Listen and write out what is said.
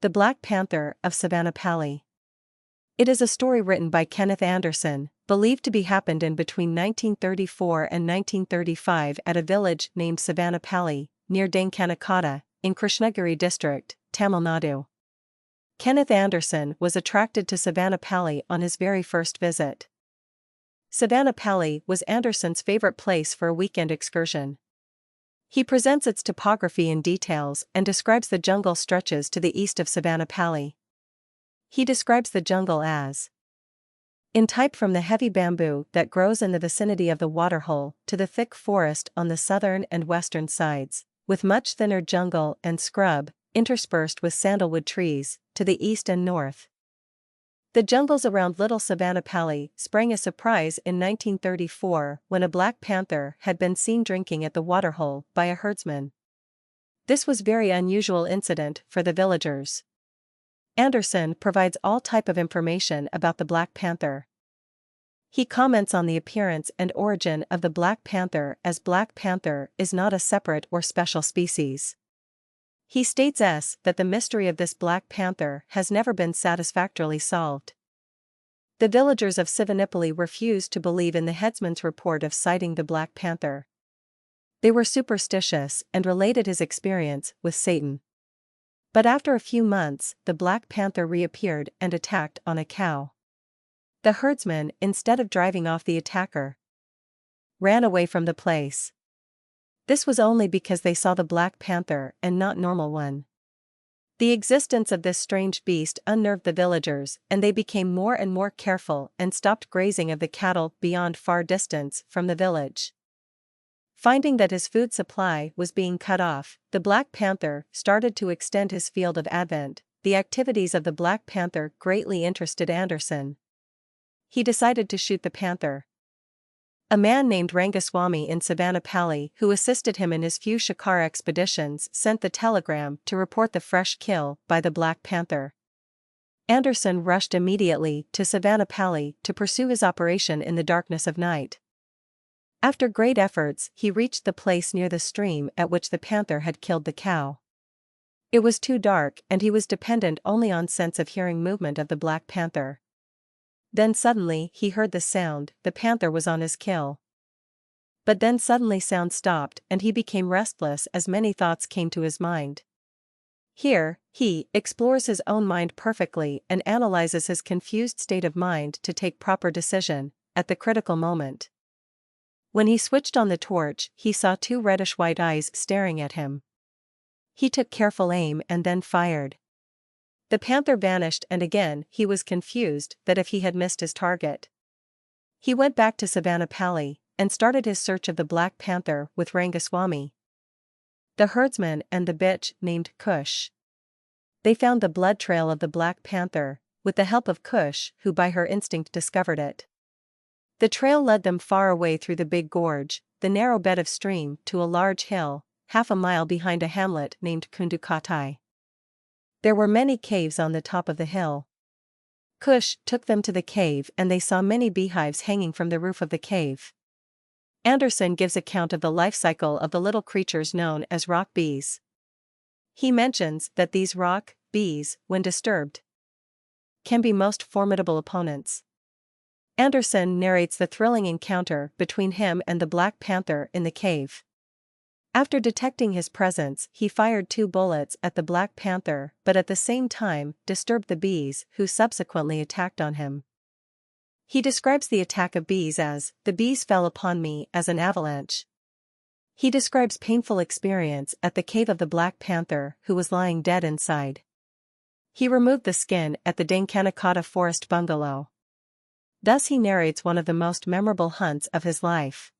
The Black Panther of Sivanipalli. It is a story written by Kenneth believed to be happened in between 1934 and 1935 at a village named Sivanipalli, near Dankanakotta, in Krishnagiri district, Tamil Nadu. Kenneth was attracted to Sivanipalli on his very first visit. Sivanipalli was Anderson's favorite place for a weekend excursion. He presents its topography in details and describes the jungle stretches to the east of Sivanipalli. He describes the jungle as in type from the heavy bamboo that grows in the vicinity of the waterhole to the thick forest on the southern and western sides, with much thinner jungle and scrub, interspersed with sandalwood trees, to the east and north. The jungles around Little Sivanipalli sprang a surprise in 1934 when a black panther had been seen drinking at the waterhole by a herdsman. This was a very unusual incident for the villagers. Anderson provides all type of information about the black panther. He comments on the appearance and origin of the black panther as black panther is not a separate or special species. He states that the mystery of this black panther has never been satisfactorily solved. The villagers of Sivanipalli refused to believe in the headsman's report of sighting the black panther. They were superstitious and related his experience with Satan. But after a few months, the black panther reappeared and attacked on a cow. The herdsman, instead of driving off the attacker, ran away from the place. This was only because they saw the black panther and not normal one. The existence of this strange beast unnerved the villagers, and they became more and more careful and stopped grazing of the cattle beyond far distance from the village. Finding that his food supply was being cut off, the black panther started to extend his field of advent. The activities of the black panther greatly interested Anderson. He decided to shoot the panther. A man named Rangaswamy in Sivanipalli, who assisted him in his few shikar expeditions, sent the telegram to report the fresh kill by the black panther. Anderson rushed immediately to Sivanipalli to pursue his operation in the darkness of night. After great efforts, he reached the place near the stream at which the panther had killed the cow. It was too dark and he was dependent only on sense of hearing movement of the black panther. Then suddenly he heard the sound, the panther was on his kill. But then suddenly sound stopped and he became restless as many thoughts came to his mind. Here, he explores his own mind perfectly and analyzes his confused state of mind to take proper decision, at the critical moment. When he switched on the torch, he saw two reddish-white eyes staring at him. He took careful aim and then fired. The panther vanished and again he was confused that if he had missed his target. He went back to Sivanipalli and started his search of the black panther with Rangaswamy, the herdsman, and the bitch named Kush. They found the blood trail of the black panther, with the help of Kush, who by her instinct discovered it. The trail led them far away through the big gorge, the narrow bed of stream, to a large hill, half a mile behind a hamlet named Kundukatai. There were many caves on the top of the hill. Kush took them to the cave and they saw many beehives hanging from the roof of the cave. Anderson gives account of the life cycle of the little creatures known as rock bees. He mentions that these rock bees, when disturbed, can be most formidable opponents. Anderson narrates the thrilling encounter between him and the black panther in the cave. After detecting his presence, he fired 2 bullets at the black panther, but at the same time disturbed the bees, who subsequently attacked on him. He describes the attack of bees as, "The bees fell upon me as an avalanche." He describes painful experience at the cave of the black panther, who was lying dead inside. He removed the skin at the Dankanakotta forest bungalow. Thus he narrates one of the most memorable hunts of his life.